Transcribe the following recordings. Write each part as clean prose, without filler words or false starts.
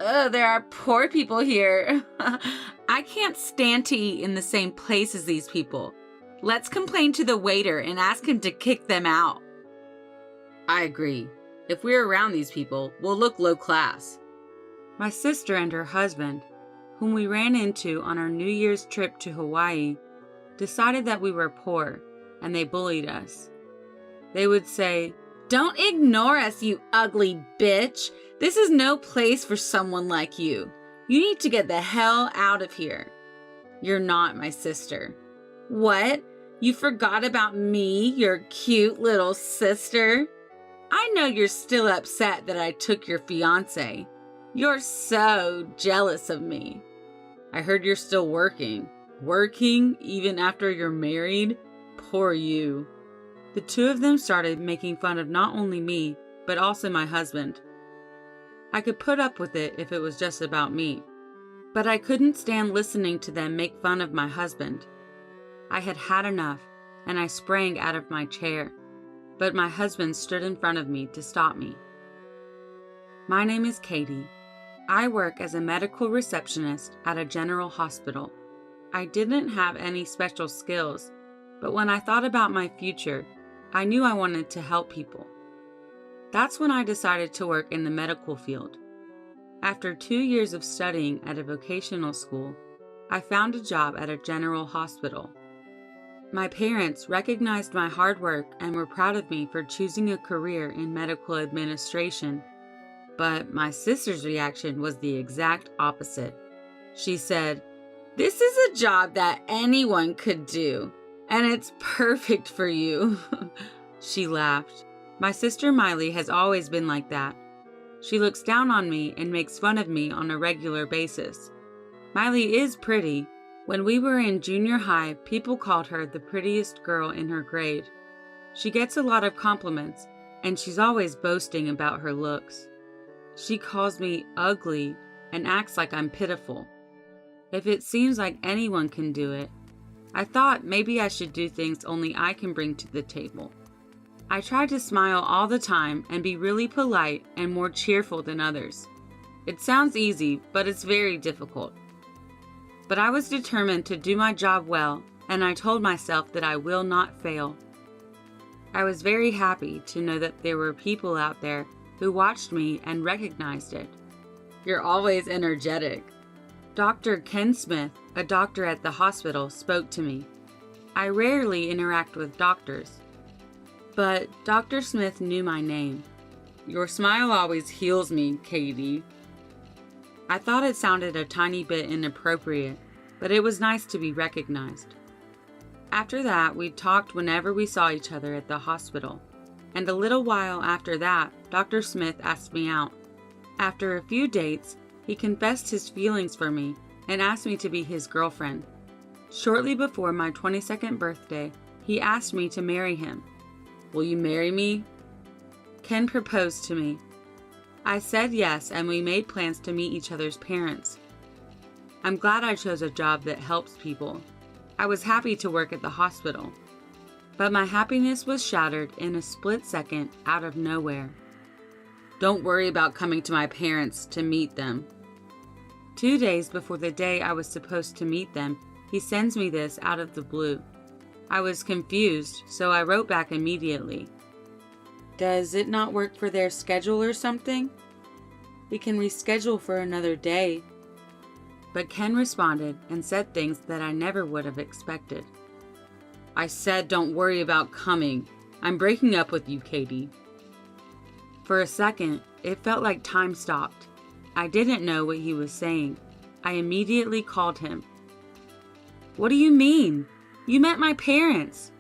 There are poor people here. I can't stand to eat in the same place as these people. Let's complain to the waiter and ask him to kick them out. I agree. If we're around these people, we'll look low class. My sister and her husband, whom we ran into on our New Year's trip to Hawaii, decided that we were poor, and they bullied us. They would say, "Don't ignore us, you ugly bitch. This is no place for someone like you. You need to get the hell out of here." You're not my sister. What? You forgot about me, your cute little sister? I know you're still upset that I took your fiance. You're so jealous of me. I heard you're still working. Working even after you're married? Poor you. The two of them started making fun of not only me, but also my husband. I could put up with it if it was just about me, but I couldn't stand listening to them make fun of my husband. I had had enough, and I sprang out of my chair, but my husband stood in front of me to stop me. My name is Katie. I work as a medical receptionist at a general hospital. I didn't have any special skills, but when I thought about my future, I knew I wanted to help people. That's when I decided to work in the medical field. After 2 years of studying at a vocational school, I found a job at a general hospital. My parents recognized my hard work and were proud of me for choosing a career in medical administration. But my sister's reaction was the exact opposite. She said, "This is a job that anyone could do, and it's perfect for you." She laughed. My sister Miley has always been like that. She looks down on me and makes fun of me on a regular basis. Miley is pretty. When we were in junior high, people called her the prettiest girl in her grade. She gets a lot of compliments, and she's always boasting about her looks. She calls me ugly and acts like I'm pitiful. If it seems like anyone can do it, I thought maybe I should do things only I can bring to the table. I try to smile all the time and be really polite and more cheerful than others. It sounds easy, but it's very difficult. But I was determined to do my job well, and I told myself that I will not fail. I was very happy to know that there were people out there who watched me and recognized it. You're always energetic. Dr. Ken Smith, a doctor at the hospital, spoke to me. I rarely interact with doctors, but Dr. Smith knew my name. Your smile always heals me, Katie. I thought it sounded a tiny bit inappropriate, but it was nice to be recognized. After that, we talked whenever we saw each other at the hospital, and a little while after that, Dr. Smith asked me out. After a few dates, he confessed his feelings for me and asked me to be his girlfriend. Shortly before my 22nd birthday, he asked me to marry him. Will you marry me? Ken proposed to me. I said yes, and we made plans to meet each other's parents. I'm glad I chose a job that helps people. I was happy to work at the hospital, but my happiness was shattered in a split second out of nowhere. Don't worry about coming to my parents to meet them. 2 days before the day I was supposed to meet them, he sends me this out of the blue. I was confused, so I wrote back immediately. Does it not work for their schedule or something? We can reschedule for another day. But Ken responded and said things that I never would have expected. I said don't worry about coming. I'm breaking up with you, Katie. For a second, it felt like time stopped. I didn't know what he was saying. I immediately called him. What do you mean? You met my parents.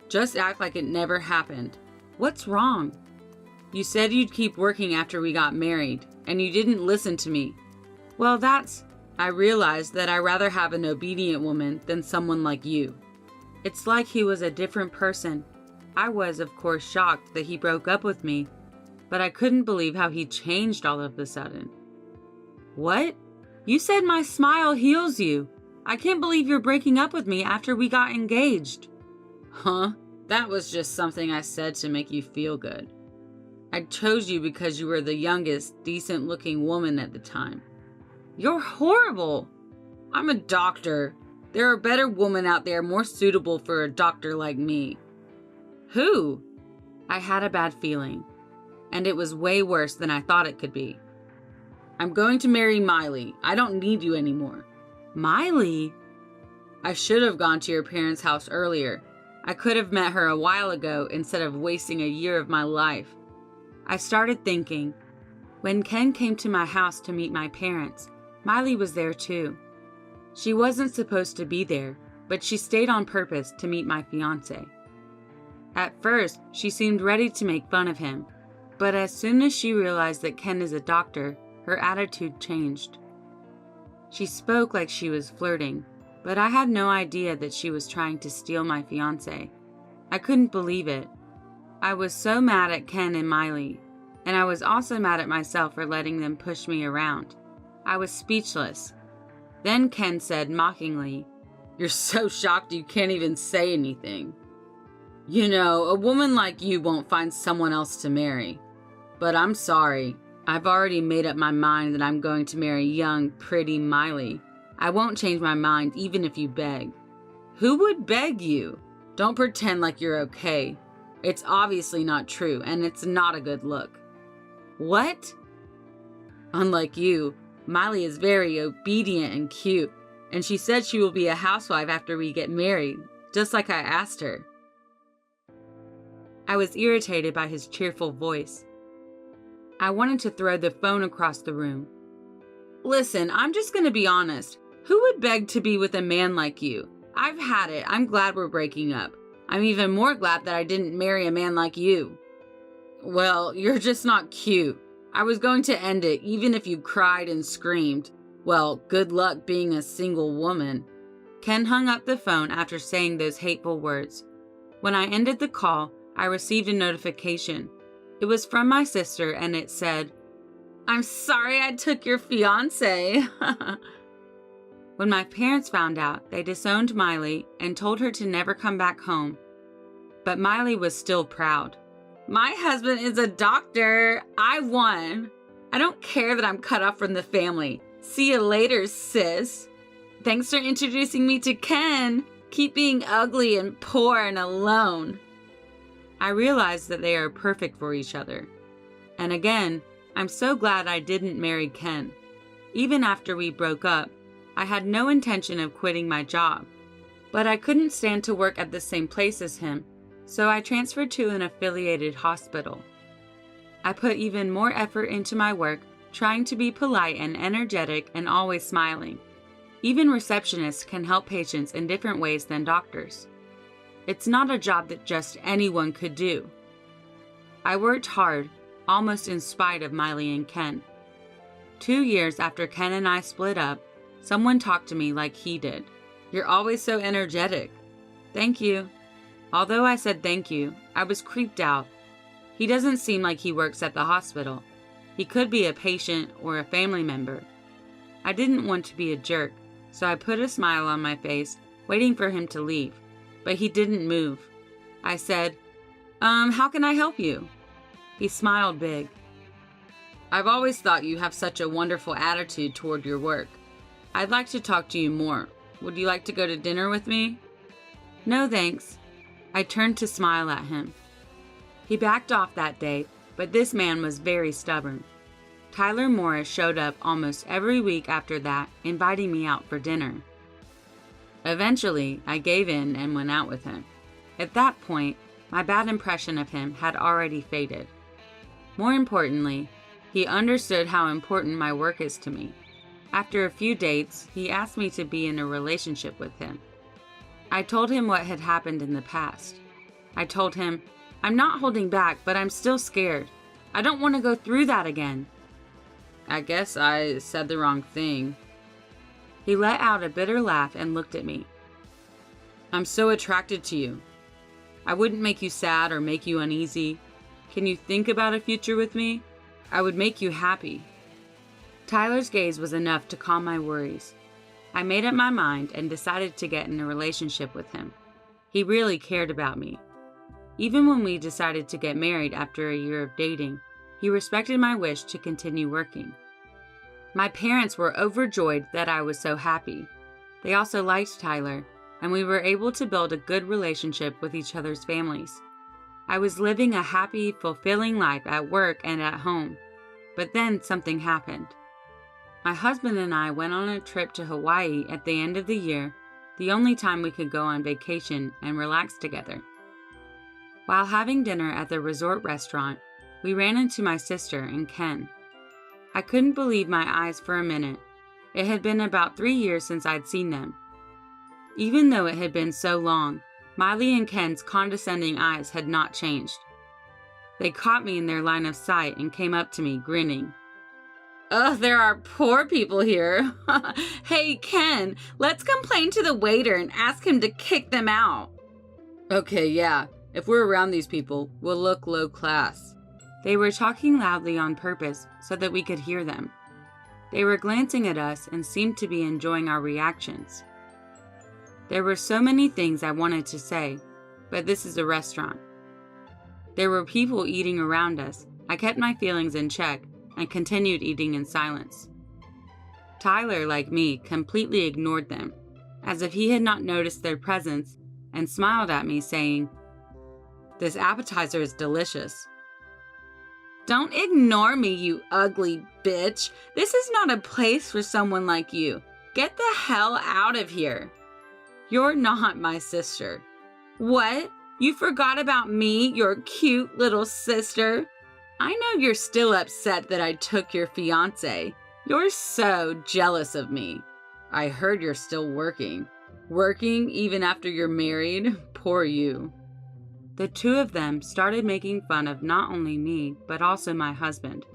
Just act like it never happened. What's wrong? You said you'd keep working after we got married, and you didn't listen to me. Well, I realized that I'd rather have an obedient woman than someone like you. It's like he was a different person. I was, of course, shocked that he broke up with me, but I couldn't believe how he changed all of a sudden. What? You said my smile heals you. I can't believe you're breaking up with me after we got engaged. Huh? That was just something I said to make you feel good. I chose you because you were the youngest, decent-looking woman at the time. You're horrible. I'm a doctor. There are better women out there more suitable for a doctor like me. Who? I had a bad feeling, and it was way worse than I thought it could be. I'm going to marry Miley. I don't need you anymore. Miley? I should have gone to your parents' house earlier. I could have met her a while ago instead of wasting a year of my life. I started thinking, when Ken came to my house to meet my parents, Miley was there too. She wasn't supposed to be there, but she stayed on purpose to meet my fiance. At first, she seemed ready to make fun of him, but as soon as she realized that Ken is a doctor, her attitude changed. She spoke like she was flirting, but I had no idea that she was trying to steal my fiance. I couldn't believe it. I was so mad at Ken and Miley, and I was also mad at myself for letting them push me around. I was speechless. Then Ken said mockingly, "You're so shocked you can't even say anything. You know, a woman like you won't find someone else to marry. But I'm sorry. I've already made up my mind that I'm going to marry young, pretty Miley. I won't change my mind even if you beg." Who would beg you? Don't pretend like you're okay. It's obviously not true, and it's not a good look. What? Unlike you, Miley is very obedient and cute, and she said she will be a housewife after we get married, just like I asked her. I was irritated by his cheerful voice. I wanted to throw the phone across the room. Listen, I'm just going to be honest. Who would beg to be with a man like you? I've had it. I'm glad we're breaking up. I'm even more glad that I didn't marry a man like you. Well, you're just not cute. I was going to end it even if you cried and screamed. Well, good luck being a single woman. Ken hung up the phone after saying those hateful words. When I ended the call, I received a notification. It was from my sister, and it said, "I'm sorry I took your fiance." When my parents found out, they disowned Miley and told her to never come back home. But Miley was still proud. My husband is a doctor. I won. I don't care that I'm cut off from the family. See you later, sis. Thanks for introducing me to Ken. Keep being ugly and poor and alone. I realized that they are perfect for each other. And again, I'm so glad I didn't marry Ken. Even after we broke up, I had no intention of quitting my job. But I couldn't stand to work at the same place as him, so I transferred to an affiliated hospital. I put even more effort into my work, trying to be polite and energetic and always smiling. Even receptionists can help patients in different ways than doctors. It's not a job that just anyone could do. I worked hard, almost in spite of Miley and Ken. 2 years after Ken and I split up, someone talked to me like he did. "You're always so energetic." Thank you. Although I said thank you, I was creeped out. He doesn't seem like he works at the hospital. He could be a patient or a family member. I didn't want to be a jerk, so I put a smile on my face, waiting for him to leave. But he didn't move. I said, how can I help you?" He smiled big. "I've always thought you have such a wonderful attitude toward your work. I'd like to talk to you more. Would you like to go to dinner with me?" "No, thanks." I turned to smile at him. He backed off that day, but this man was very stubborn. Tyler Morris showed up almost every week after that, inviting me out for dinner. Eventually, I gave in and went out with him. At that point, my bad impression of him had already faded. More importantly, he understood how important my work is to me. After a few dates, he asked me to be in a relationship with him. I told him what had happened in the past. I told him, "I'm not holding back, but I'm still scared. I don't want to go through that again." I guess I said the wrong thing. He let out a bitter laugh and looked at me. "I'm so attracted to you. I wouldn't make you sad or make you uneasy. Can you think about a future with me? I would make you happy." Tyler's gaze was enough to calm my worries. I made up my mind and decided to get in a relationship with him. He really cared about me. Even when we decided to get married after a year of dating, he respected my wish to continue working. My parents were overjoyed that I was so happy. They also liked Tyler, and we were able to build a good relationship with each other's families. I was living a happy, fulfilling life at work and at home. But then something happened. My husband and I went on a trip to Hawaii at the end of the year, the only time we could go on vacation and relax together. While having dinner at the resort restaurant, we ran into my sister and Ken. I couldn't believe my eyes for a minute. It had been about 3 years since I'd seen them. Even though it had been so long, Miley and Ken's condescending eyes had not changed. They caught me in their line of sight and came up to me, grinning. Ugh, there are poor people here. Hey, Ken, let's complain to the waiter and ask him to kick them out. Okay, yeah. If we're around these people, we'll look low class. They were talking loudly on purpose so that we could hear them. They were glancing at us and seemed to be enjoying our reactions. There were so many things I wanted to say, but this is a restaurant. There were people eating around us. I kept my feelings in check and continued eating in silence. Tyler, like me, completely ignored them, as if he had not noticed their presence, and smiled at me, saying, "This appetizer is delicious." Don't ignore me, you ugly bitch. This is not a place for someone like you. Get the hell out of here. You're not my sister. What? You forgot about me, your cute little sister? I know you're still upset that I took your fiance. You're so jealous of me. I heard you're still working. Working even after you're married? Poor you. The two of them started making fun of not only me, but also my husband.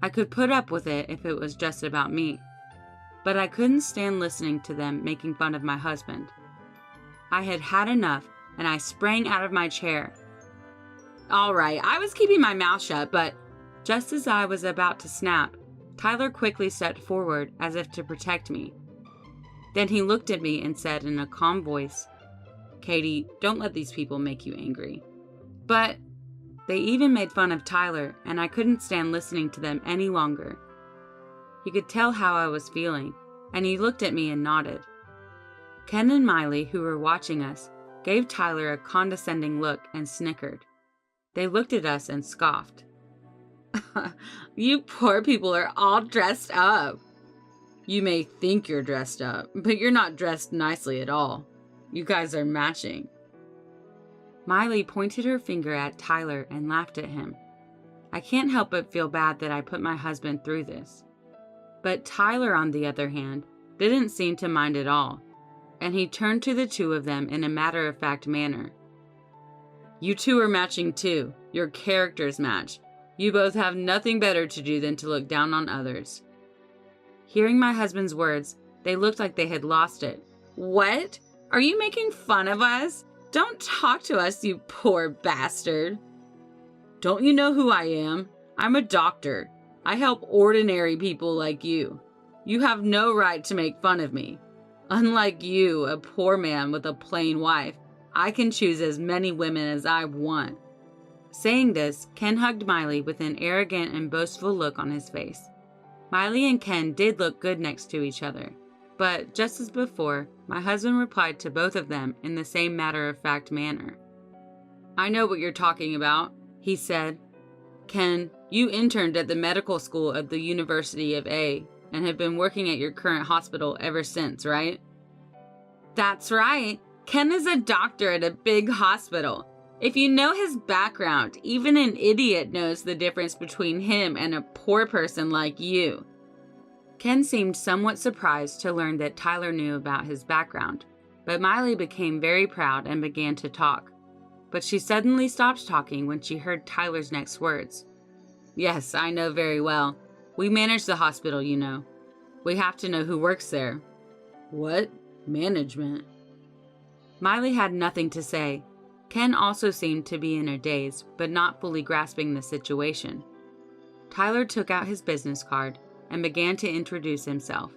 I could put up with it if it was just about me, but I couldn't stand listening to them making fun of my husband. I had had enough, and I sprang out of my chair. All right, I was keeping my mouth shut, but just as I was about to snap, Tyler quickly stepped forward as if to protect me. Then he looked at me and said in a calm voice, "Katie, don't let these people make you angry." But they even made fun of Tyler, and I couldn't stand listening to them any longer. He could tell how I was feeling, and he looked at me and nodded. Ken and Miley, who were watching us, gave Tyler a condescending look and snickered. They looked at us and scoffed. You poor people are all dressed up. You may think you're dressed up, but you're not dressed nicely at all. You guys are matching. Miley pointed her finger at Tyler and laughed at him. I can't help but feel bad that I put my husband through this. But Tyler, on the other hand, didn't seem to mind at all, and he turned to the two of them in a matter-of-fact manner. You two are matching too. Your characters match. You both have nothing better to do than to look down on others. Hearing my husband's words, they looked like they had lost it. What? Are you making fun of us? Don't talk to us, you poor bastard. Don't you know who I am? I'm a doctor. I help ordinary people like you. You have no right to make fun of me. Unlike you, a poor man with a plain wife, I can choose as many women as I want. Saying this, Ken hugged Miley with an arrogant and boastful look on his face. Miley and Ken did look good next to each other, but just as before, my husband replied to both of them in the same matter-of-fact manner. I know what you're talking about, he said. Ken, you interned at the medical school at the University of A and have been working at your current hospital ever since, right? That's right. Ken is a doctor at a big hospital. If you know his background, even an idiot knows the difference between him and a poor person like you. Ken seemed somewhat surprised to learn that Tyler knew about his background, but Miley became very proud and began to talk. But she suddenly stopped talking when she heard Tyler's next words. Yes, I know very well. We manage the hospital, you know. We have to know who works there. What? Management? Miley had nothing to say. Ken also seemed to be in a daze, but not fully grasping the situation. Tyler took out his business card and began to introduce himself.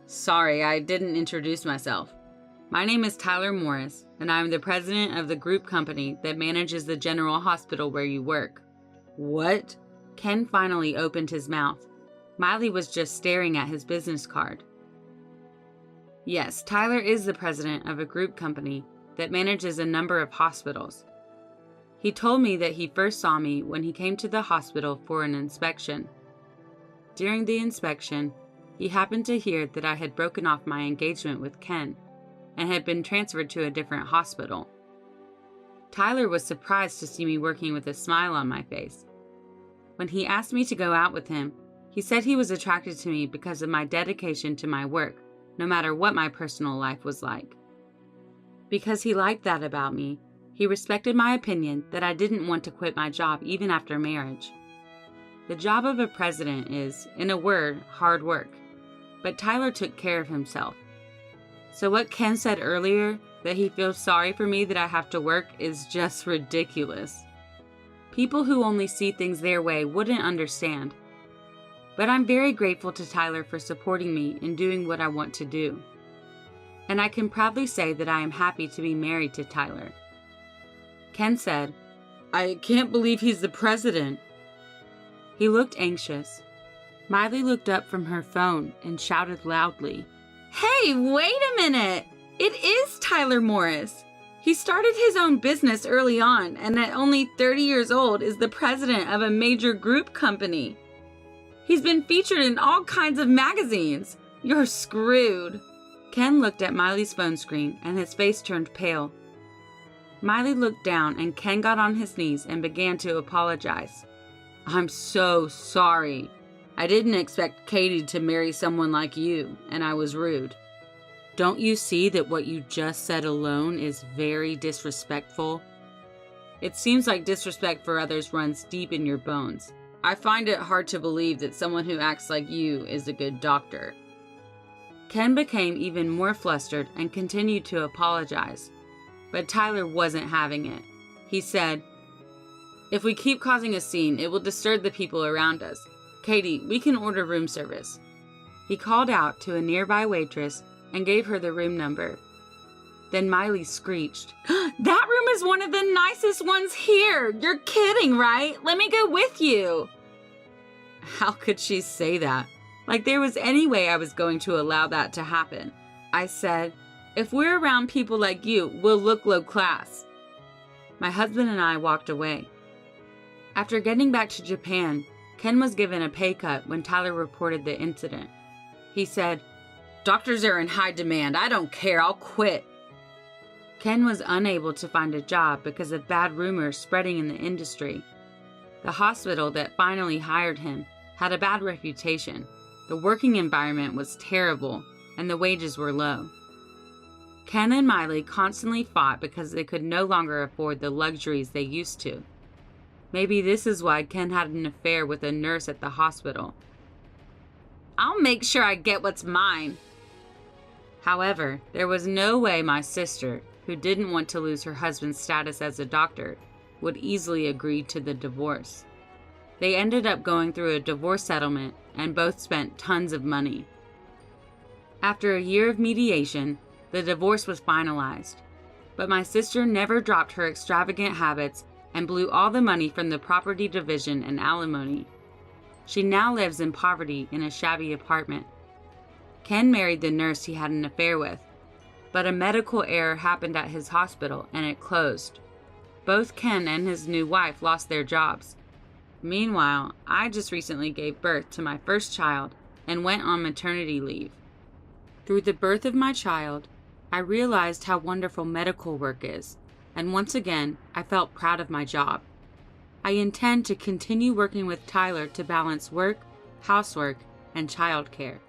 Sorry, I didn't introduce myself. My name is Tyler Morris, and I am the president of the group company that manages the general hospital where you work. What? Ken finally opened his mouth. Miley was just staring at his business card. Yes, Tyler is the president of a group company that manages a number of hospitals. He told me that he first saw me when he came to the hospital for an inspection. During the inspection, he happened to hear that I had broken off my engagement with Ken and had been transferred to a different hospital. Tyler was surprised to see me working with a smile on my face. When he asked me to go out with him, he said he was attracted to me because of my dedication to my work, no matter what my personal life was like. Because he liked that about me, he respected my opinion that I didn't want to quit my job even after marriage. The job of a president is, in a word, hard work, but Tyler took care of himself. So what Ken said earlier, that he feels sorry for me that I have to work, is just ridiculous. People who only see things their way wouldn't understand. But I'm very grateful to Tyler for supporting me in doing what I want to do. And I can proudly say that I am happy to be married to Tyler. Ken said, "I can't believe he's the president." He looked anxious. Miley looked up from her phone and shouted loudly, "Hey, wait a minute! It is Tyler Morris! He started his own business early on, and at only 30 years old is the president of a major group company. He's been featured in all kinds of magazines. You're screwed." Ken looked at Miley's phone screen and his face turned pale. Miley looked down and Ken got on his knees and began to apologize. "I'm so sorry. I didn't expect Katie to marry someone like you, and I was rude. Don't you see that what you just said alone is very disrespectful? It seems like disrespect for others runs deep in your bones. I find it hard to believe that someone who acts like you is a good doctor." Ken became even more flustered and continued to apologize. But Tyler wasn't having it. He said, "If we keep causing a scene, it will disturb the people around us. Katie, we can order room service." He called out to a nearby waitress and gave her the room number. Then Miley screeched, "That room is one of the nicest ones here! You're kidding, right? Let me go with you!" How could she say that? Like there was any way I was going to allow that to happen. I said, "If we're around people like you, we'll look low class." My husband and I walked away. After getting back to Japan, Ken was given a pay cut when Tyler reported the incident. He said, "Doctors are in high demand. I don't care. I'll quit." Ken was unable to find a job because of bad rumors spreading in the industry. The hospital that finally hired him had a bad reputation. The working environment was terrible, and the wages were low. Ken and Miley constantly fought because they could no longer afford the luxuries they used to. Maybe this is why Ken had an affair with a nurse at the hospital. "I'll make sure I get what's mine." However, there was no way my sister, who didn't want to lose her husband's status as a doctor, would easily agree to the divorce. They ended up going through a divorce settlement and both spent tons of money. After a year of mediation, the divorce was finalized. But my sister never dropped her extravagant habits and blew all the money from the property division and alimony. She now lives in poverty in a shabby apartment. Ken married the nurse he had an affair with, but a medical error happened at his hospital and it closed. Both Ken and his new wife lost their jobs. Meanwhile, I just recently gave birth to my first child and went on maternity leave. Through the birth of my child, I realized how wonderful medical work is, and once again, I felt proud of my job. I intend to continue working with Tyler to balance work, housework, and childcare.